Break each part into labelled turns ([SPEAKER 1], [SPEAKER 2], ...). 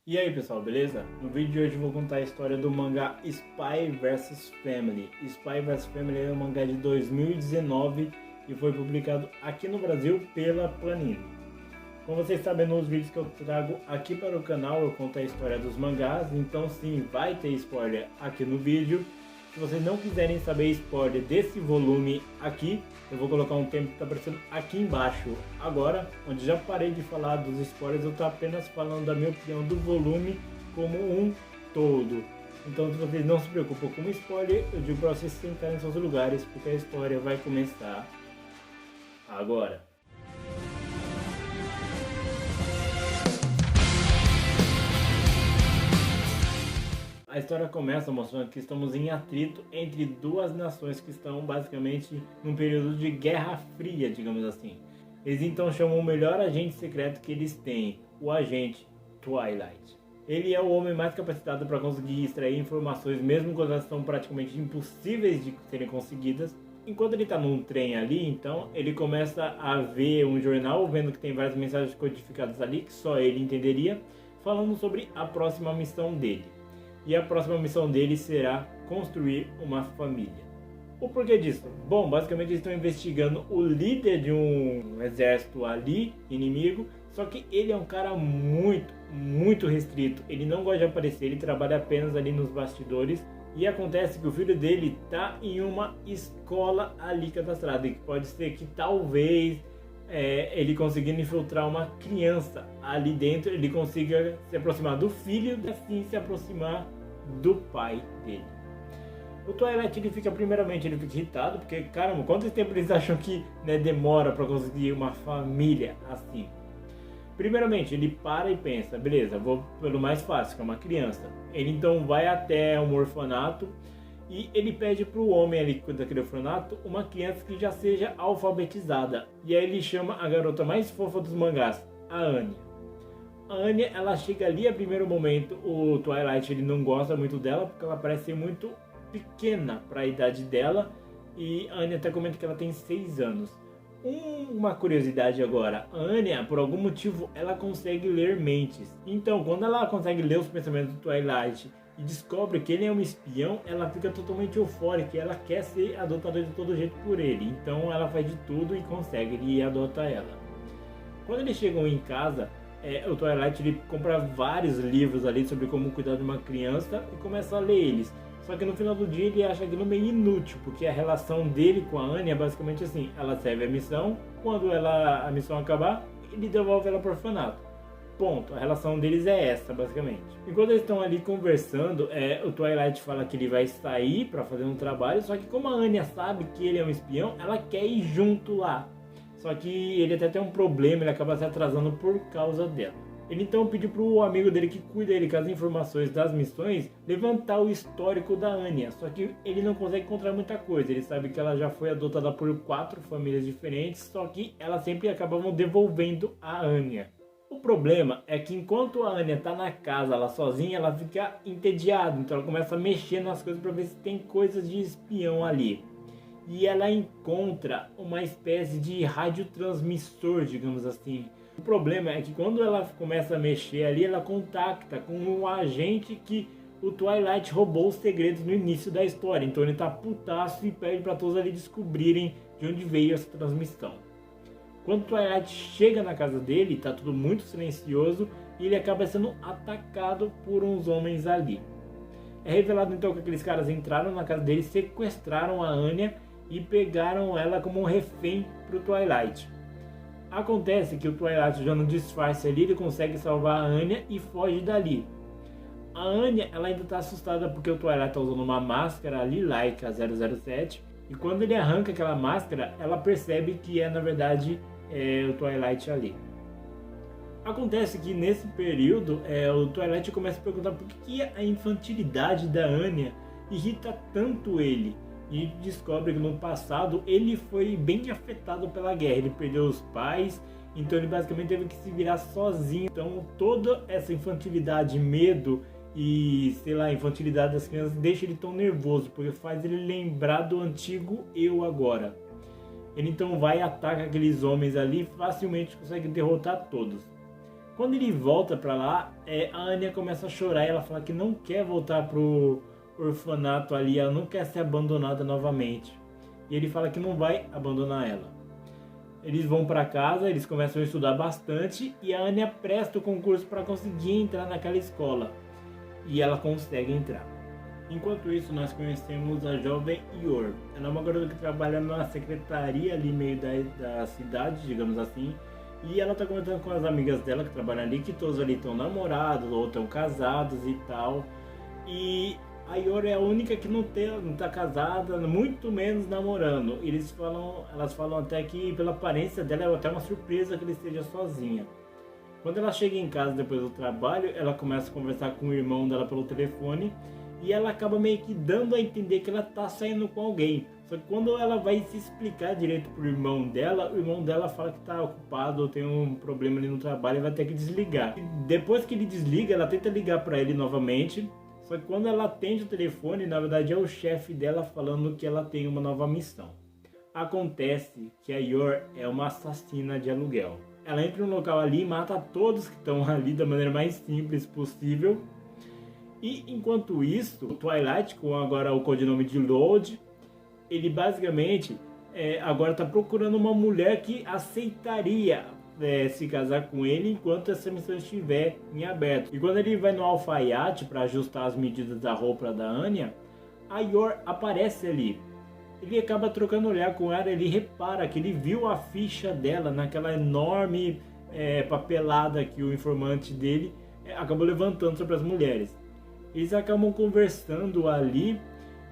[SPEAKER 1] E aí pessoal, beleza? No vídeo de hoje eu vou contar a história do mangá Spy vs Family. Spy vs Family é um mangá de 2019 e foi publicado aqui no Brasil pela Panini. Como vocês sabem, nos vídeos que eu trago aqui para o canal eu conto a história dos mangás, então sim, vai ter spoiler aqui no vídeo. Se vocês não quiserem saber spoiler desse volume aqui, eu vou colocar um tempo que está aparecendo aqui embaixo agora, onde já parei de falar dos spoilers, eu estou apenas falando da minha opinião do volume como um todo. Então se vocês não se preocupam com spoiler, eu digo para vocês sentarem em seus lugares, porque a história vai começar agora. A história começa mostrando que estamos em atrito entre duas nações que estão basicamente num período de guerra fria, digamos assim. Eles então chamam o melhor agente secreto que eles têm, o agente Twilight. Ele é o homem mais capacitado para conseguir extrair informações, mesmo quando elas são praticamente impossíveis de serem conseguidas. Enquanto ele está num trem ali, então, ele começa a ver um jornal, vendo que tem várias mensagens codificadas ali, que só ele entenderia, falando sobre a próxima missão dele. E a próxima missão dele será construir uma família. O porquê disso? Bom, basicamente eles estão investigando o líder de um exército ali, inimigo, só que ele é um cara muito restrito. Ele não gosta de aparecer, ele trabalha apenas ali nos bastidores. E acontece que o filho dele está em uma escola ali cadastrada, e que pode ser que talvez ele conseguindo infiltrar uma criança ali dentro, ele consiga se aproximar do filho e assim se aproximar do pai dele. O Twilight ele fica irritado, porque caramba, quanto tempo eles acham que demora para conseguir uma família assim? Primeiramente ele para e pensa, beleza, vou pelo mais fácil, que é uma criança. Ele então vai até um orfanato e ele pede para o homem ali daquele orfanato uma criança que já seja alfabetizada. E aí ele chama a garota mais fofa dos mangás, a Anya. A Anya, ela chega ali a primeiro momento, o Twilight ele não gosta muito dela porque ela parece ser muito pequena para a idade dela. E a Anya até comenta que ela tem 6 anos. Uma curiosidade agora, a Anya, por algum motivo, ela consegue ler mentes. Então, quando ela consegue ler os pensamentos do Twilight e descobre que ele é um espião, ela fica totalmente eufórica e ela quer ser adotada de todo jeito por ele. Então ela faz de tudo e consegue, ele adota ela. Quando eles chegam em casa, o Twilight ele compra vários livros ali sobre como cuidar de uma criança e começa a ler eles. Só que no final do dia ele acha aquilo meio inútil, porque a relação dele com a Anya é basicamente assim, ela serve a missão, quando a missão acabar, ele devolve ela para o orfanato. Ponto, a relação deles é essa, basicamente. Enquanto eles estão ali conversando, o Twilight fala que ele vai sair para fazer um trabalho, só que como a Anya sabe que ele é um espião, ela quer ir junto lá. Só que ele até tem um problema, ele acaba se atrasando por causa dela. Ele então pediu para o amigo dele que cuida dele com as informações das missões levantar o histórico da Anya. Só que ele não consegue encontrar muita coisa. Ele sabe que ela já foi adotada por 4 famílias diferentes, só que elas sempre acabavam devolvendo a Anya. O problema é que enquanto a Anya tá na casa, ela sozinha, ela fica entediada. Então ela começa a mexer nas coisas para ver se tem coisas de espião ali. E ela encontra uma espécie de radiotransmissor, digamos assim. O problema é que quando ela começa a mexer ali, ela contacta com um agente que o Twilight roubou os segredos no início da história. Então ele tá putaço e pede para todos ali descobrirem de onde veio essa transmissão. Quando o Twilight chega na casa dele, tá tudo muito silencioso e ele acaba sendo atacado por uns homens ali. É revelado então que aqueles caras entraram na casa dele, sequestraram a Anya e pegaram ela como um refém pro Twilight. Acontece que o Twilight já no disfarce ali, ele consegue salvar a Anya e foge dali. A Anya, ela ainda tá assustada porque o Twilight tá usando uma máscara ali, Laika 007, e quando ele arranca aquela máscara, ela percebe que na verdade o Twilight ali. Acontece que nesse período o Twilight começa a perguntar por que a infantilidade da Anya irrita tanto ele. E descobre que no passado ele foi bem afetado pela guerra, ele perdeu os pais, então ele basicamente teve que se virar sozinho. Então toda essa infantilidade, medo e infantilidade das crianças deixa ele tão nervoso, porque faz ele lembrar do antigo eu agora. Ele então vai e ataca aqueles homens ali e facilmente consegue derrotar todos. Quando ele volta pra lá, a Anya começa a chorar e ela fala que não quer voltar pro orfanato ali, ela não quer ser abandonada novamente. E ele fala que não vai abandonar ela. Eles vão pra casa, eles começam a estudar bastante e a Anya presta o concurso para conseguir entrar naquela escola. E ela consegue entrar. Enquanto isso, nós conhecemos a jovem Yor. Ela é uma garota que trabalha na secretaria ali meio da cidade, digamos assim. E ela tá comentando com as amigas dela que trabalham ali, que todos ali estão namorados ou estão casados e tal. E a Yor é a única que não tá casada, muito menos namorando. Elas falam até que pela aparência dela é até uma surpresa que ela esteja sozinha. Quando ela chega em casa depois do trabalho, ela começa a conversar com o irmão dela pelo telefone. E ela acaba meio que dando a entender que ela tá saindo com alguém. Só que quando ela vai se explicar direito pro irmão dela, o irmão dela fala que tá ocupado ou tem um problema ali no trabalho e vai ter que desligar. E depois que ele desliga, ela tenta ligar para ele novamente. Só que quando ela atende o telefone, na verdade é o chefe dela falando que ela tem uma nova missão. Acontece que a Yor é uma assassina de aluguel. Ela entra no local ali e mata todos que estão ali da maneira mais simples possível. E enquanto isso, o Twilight, com agora o codinome de Lodge, ele basicamente agora está procurando uma mulher que aceitaria se casar com ele enquanto essa missão estiver em aberto. E quando ele vai no alfaiate para ajustar as medidas da roupa da Anya, a Yor aparece ali. Ele acaba trocando olhar com ela, ele repara que ele viu a ficha dela naquela enorme papelada que o informante dele acabou levantando sobre as mulheres. Eles acabam conversando ali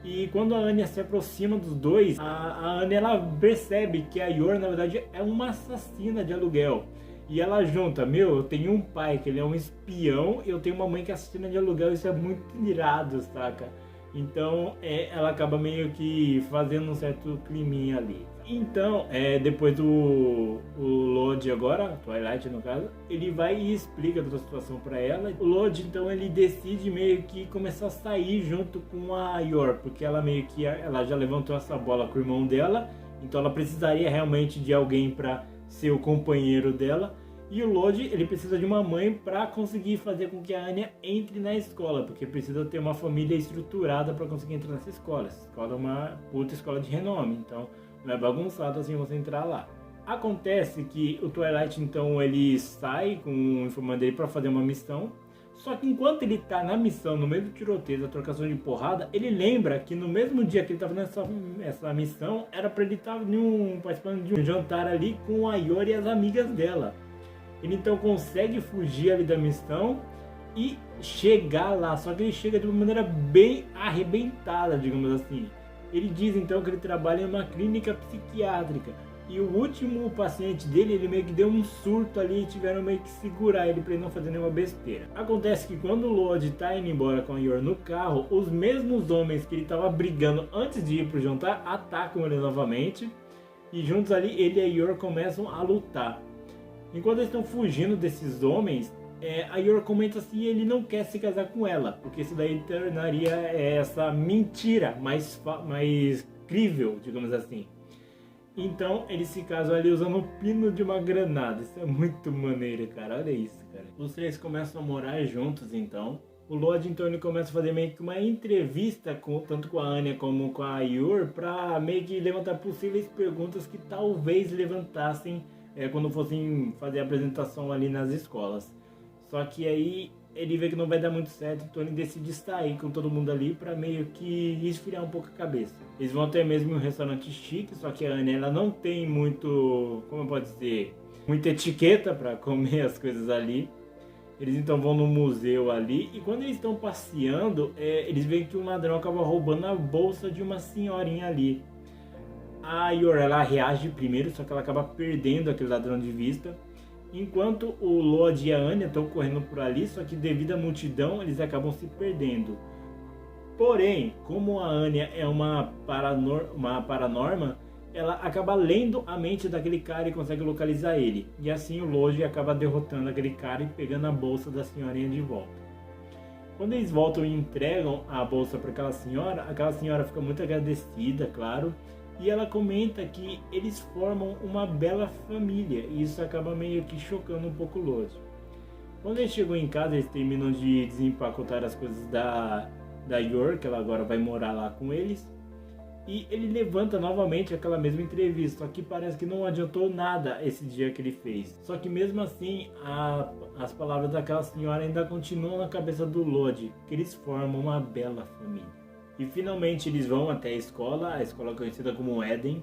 [SPEAKER 1] e quando a Anya se aproxima dos dois, a Anya ela percebe que a Yor na verdade é uma assassina de aluguel. E ela junta, eu tenho um pai que ele é um espião, eu tenho uma mãe que é assassina de aluguel, isso é muito irado, saca? Então ela acaba meio que fazendo um certo climinha ali. Então, depois o Lodge agora, Twilight no caso, ele vai e explica toda a situação pra ela. O Lodge, então, ele decide meio que começar a sair junto com a Yor, porque ela meio que ela já levantou essa bola com o irmão dela, então ela precisaria realmente de alguém pra ser o companheiro dela. E o Lodge, ele precisa de uma mãe para conseguir fazer com que a Anya entre na escola, porque precisa ter uma família estruturada para conseguir entrar nessa escola. Essa escola é uma puta escola de renome, então não é bagunçado assim você entrar lá. Acontece que o Twilight, então, ele sai com o informante dele para fazer uma missão. Só que enquanto ele tá na missão, no meio do tiroteio, da trocação de porrada, ele lembra que no mesmo dia que ele tava nessa missão, era para ele estar participando de um jantar ali com a Yor e as amigas dela. Ele então consegue fugir ali da missão e chegar lá, só que ele chega de uma maneira bem arrebentada, digamos assim. Ele diz então que ele trabalha em uma clínica psiquiátrica e o último paciente dele, ele meio que deu um surto ali e tiveram meio que segurar ele para ele não fazer nenhuma besteira. Acontece que quando o Lodge tá indo embora com a Yor no carro, os mesmos homens que ele tava brigando antes de ir pro jantar atacam ele novamente e juntos ali ele e a Yor começam a lutar. Enquanto eles estão fugindo desses homens, a Yor comenta se ele não quer se casar com ela, porque isso daí tornaria essa mentira mais crível, digamos assim. Então eles se casam ali usando o pino de uma granada. Isso é muito maneiro, cara. Olha isso, cara. Os três começam a morar juntos, então. O Lodge, então, ele começa a fazer meio que uma entrevista tanto com a Anya como com a Yor pra meio que levantar possíveis perguntas que talvez levantassem quando fossem fazer a apresentação ali nas escolas. Só que aí ele vê que não vai dar muito certo, então ele decide sair com todo mundo ali pra meio que esfriar um pouco a cabeça. Eles vão até mesmo em um restaurante chique, só que a Anya, ela não tem muito, como pode dizer, muita etiqueta pra comer as coisas ali. Eles então vão no museu ali e quando eles estão passeando, eles veem que um ladrão acaba roubando a bolsa de uma senhorinha ali. A Yor, ela reage primeiro, só que ela acaba perdendo aquele ladrão de vista. Enquanto o Lodge e a Anya estão correndo por ali, só que devido à multidão, eles acabam se perdendo. Porém, como a Anya é uma paranorma, ela acaba lendo a mente daquele cara e consegue localizar ele. E assim o Lodge acaba derrotando aquele cara e pegando a bolsa da senhorinha de volta. Quando eles voltam e entregam a bolsa para aquela senhora fica muito agradecida, claro. E ela comenta que eles formam uma bela família e isso acaba meio que chocando um pouco o Lodge. Quando eles chegam em casa, eles terminam de desempacotar as coisas da Yor, que ela agora vai morar lá com eles. E ele levanta novamente aquela mesma entrevista, só que parece que não adiantou nada esse dia que ele fez. Só que mesmo assim, as palavras daquela senhora ainda continuam na cabeça do Lodi, que eles formam uma bela família. E finalmente eles vão até a escola conhecida como Eden.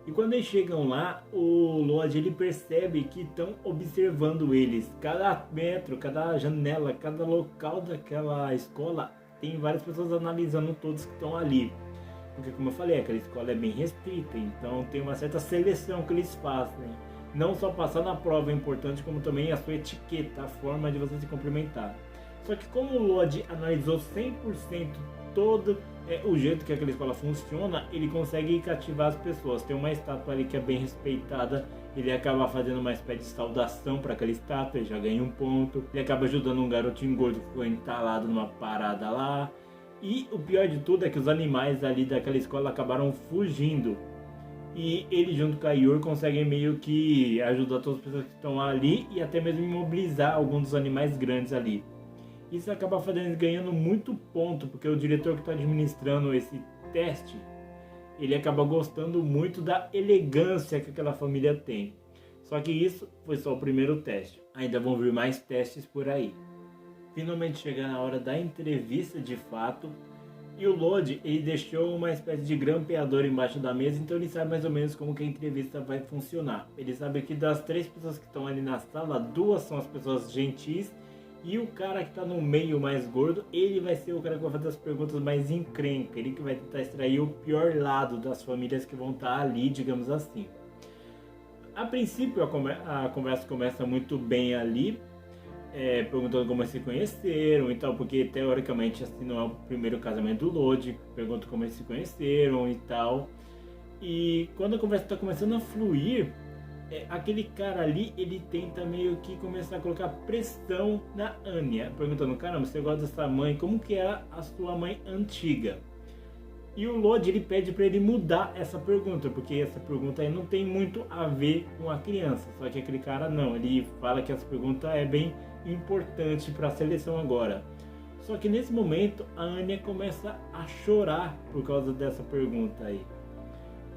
[SPEAKER 1] E quando eles chegam lá, o Lodi ele percebe que estão observando eles. Cada metro, cada janela, cada local daquela escola tem várias pessoas analisando todos que estão ali. Porque, como eu falei, aquela escola é bem restrita, então tem uma certa seleção que eles fazem. Não só passar na prova é importante, como também a sua etiqueta, a forma de você se cumprimentar. Só que como o Lodi analisou 100% todo o jeito que aquela escola funciona, ele consegue cativar as pessoas. Tem uma estátua ali que é bem respeitada, ele acaba fazendo uma espécie de saudação para aquela estátua, ele já ganha um ponto. Ele acaba ajudando um garotinho gordo que foi entalado numa parada lá. E o pior de tudo é que os animais ali daquela escola acabaram fugindo. E ele junto com a Yor conseguem meio que ajudar todas as pessoas que estão ali e até mesmo imobilizar alguns dos animais grandes ali. Isso acaba fazendo eles ganhando muito ponto, porque o diretor que está administrando esse teste, ele acaba gostando muito da elegância que aquela família tem. Só que isso foi só o primeiro teste. Ainda vão vir mais testes por aí. Finalmente chega na hora da entrevista de fato. E o Lodi, ele deixou uma espécie de grampeador embaixo da mesa, então ele sabe mais ou menos como que a entrevista vai funcionar. Ele sabe que das 3 pessoas que estão ali na sala, 2 são as pessoas gentis, e o cara que está no meio mais gordo, ele vai ser o cara que vai fazer as perguntas mais encrenca, ele que vai tentar extrair o pior lado das famílias que vão estar ali, digamos assim. A princípio a conversa começa muito bem ali, perguntando como eles se conheceram e tal, porque teoricamente assim não é o primeiro casamento do Lodi, pergunta como eles se conheceram e tal. E quando a conversa está começando a fluir, aquele cara ali, ele tenta meio que começar a colocar pressão na Anya, perguntando, caramba, você gosta dessa mãe, como que é a sua mãe antiga? E o Lodi, ele pede para ele mudar essa pergunta, porque essa pergunta aí não tem muito a ver com a criança, só que aquele cara não, ele fala que essa pergunta é bem importante para a seleção agora. Só que nesse momento a Anya começa a chorar por causa dessa pergunta aí.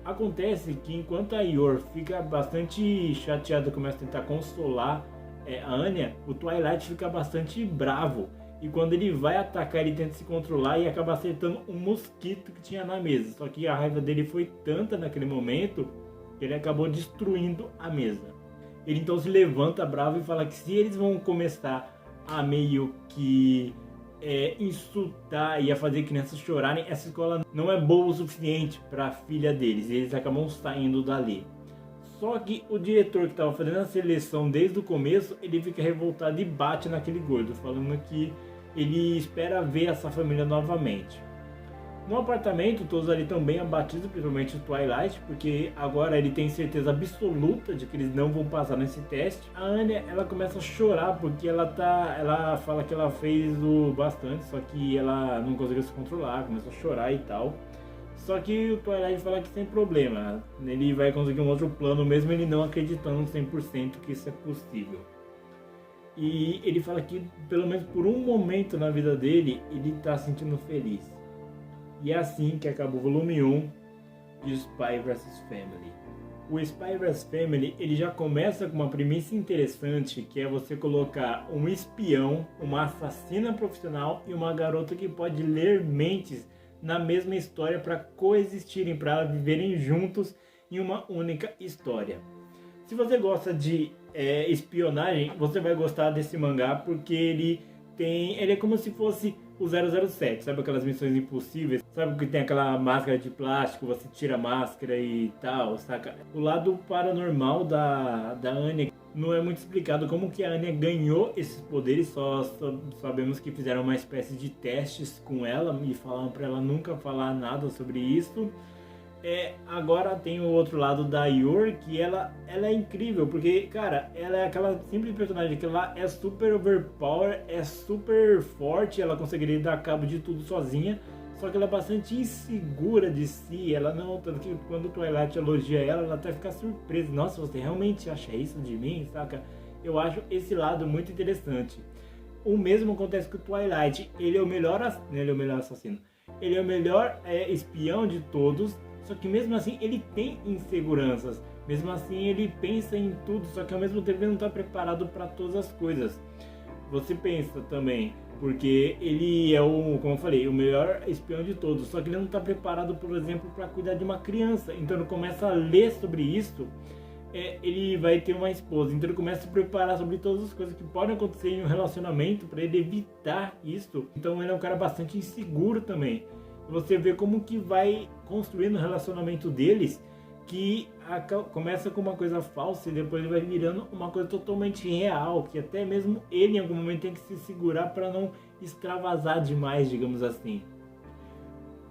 [SPEAKER 1] Acontece que enquanto a Yor fica bastante chateada, começa a tentar consolar a Anya, o Twilight fica bastante bravo. E quando ele vai atacar, ele tenta se controlar e acaba acertando um mosquito que tinha na mesa. Só que a raiva dele foi tanta naquele momento que ele acabou destruindo a mesa. Ele então se levanta bravo e fala que se eles vão começar a meio que insultar e a fazer crianças chorarem, essa escola não é boa o suficiente para a filha deles. E eles acabam saindo dali. Só que o diretor que estava fazendo a seleção desde o começo, ele fica revoltado e bate naquele gordo, falando que ele espera ver essa família novamente. No apartamento, todos ali estão bem abatidos, principalmente o Twilight, porque agora ele tem certeza absoluta de que eles não vão passar nesse teste. A Anya, ela começa a chorar porque ela fala que ela fez o bastante, só que ela não conseguiu se controlar, começa a chorar e tal. Só que o Twilight fala que sem problema, ele vai conseguir um outro plano, mesmo ele não acreditando 100% que isso é possível. E ele fala que, pelo menos por um momento na vida dele, ele está se sentindo feliz. E é assim que acaba o volume 1 de Spy vs Family. O Spy vs Family, ele já começa com uma premissa interessante, que é você colocar um espião, uma assassina profissional e uma garota que pode ler mentes na mesma história para coexistirem, para viverem juntos em uma única história. Se você gosta de espionagem, você vai gostar desse mangá, porque ele é como se fosse o 007, sabe aquelas missões impossíveis? Sabe que tem aquela máscara de plástico, você tira a máscara e tal, saca? O lado paranormal da Anya não é muito explicado como que a Anya ganhou esses poderes, só sabemos que fizeram uma espécie de testes com ela e falaram pra ela nunca falar nada sobre isso. Agora tem o outro lado da Yor, que ela é incrível, porque, cara, ela é aquela simples personagem que ela é super overpower, é super forte, ela conseguiria dar cabo de tudo sozinha, só que ela é bastante insegura de si, ela não, tanto que quando o Twilight elogia ela até fica surpresa, nossa, você realmente acha isso de mim, saca? Eu acho esse lado muito interessante. O mesmo acontece com o Twilight. Ele é o melhor assassino. Ele é o melhor espião de todos, só que mesmo assim ele tem inseguranças. Mesmo assim ele pensa em tudo, só que ao mesmo tempo ele não está preparado para todas as coisas. Você pensa também, porque ele é como eu falei, o melhor espião de todos, só que ele não está preparado, por exemplo, para cuidar de uma criança. Então ele começa a ler sobre isso. Ele vai ter uma esposa, então ele começa a se preparar sobre todas as coisas que podem acontecer em um relacionamento para ele evitar isso. Então ele é um cara bastante inseguro também. Você vê como que vai construindo o relacionamento deles, que começa com uma coisa falsa e depois vai virando uma coisa totalmente real, que até mesmo ele em algum momento tem que se segurar para não extravasar demais, digamos assim.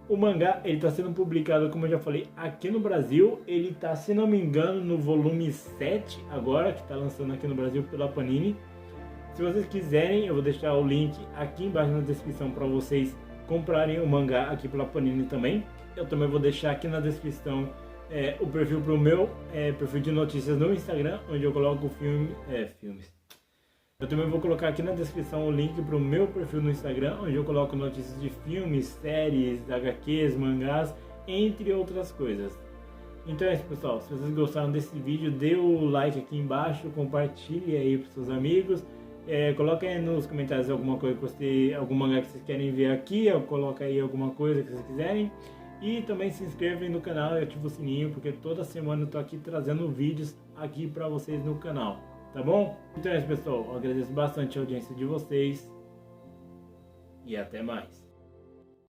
[SPEAKER 1] O mangá, ele está sendo publicado, como eu já falei, aqui no Brasil. Ele está, se não me engano, no volume 7 agora, que está lançando aqui no Brasil pela Panini. Se vocês quiserem, eu vou deixar o link aqui embaixo na descrição para vocês comprarem o mangá aqui pela Panini também. Eu também vou deixar aqui na descrição o perfil para o meu perfil de notícias no Instagram, onde eu coloco filmes. Eu também vou colocar aqui na descrição o link para o meu perfil no Instagram, onde eu coloco notícias de filmes, séries, HQs, mangás, entre outras coisas. Então é isso, pessoal. Se vocês gostaram desse vídeo, dê o like aqui embaixo, compartilhe aí para seus amigos. Coloque aí nos comentários alguma coisa algum mangá que vocês querem ver aqui, ou coloca aí alguma coisa que vocês quiserem. E também se inscrevem no canal e ative o sininho, porque toda semana eu tô aqui trazendo vídeos aqui para vocês no canal. Tá bom? Então é isso, pessoal. Eu agradeço bastante a audiência de vocês. E até mais.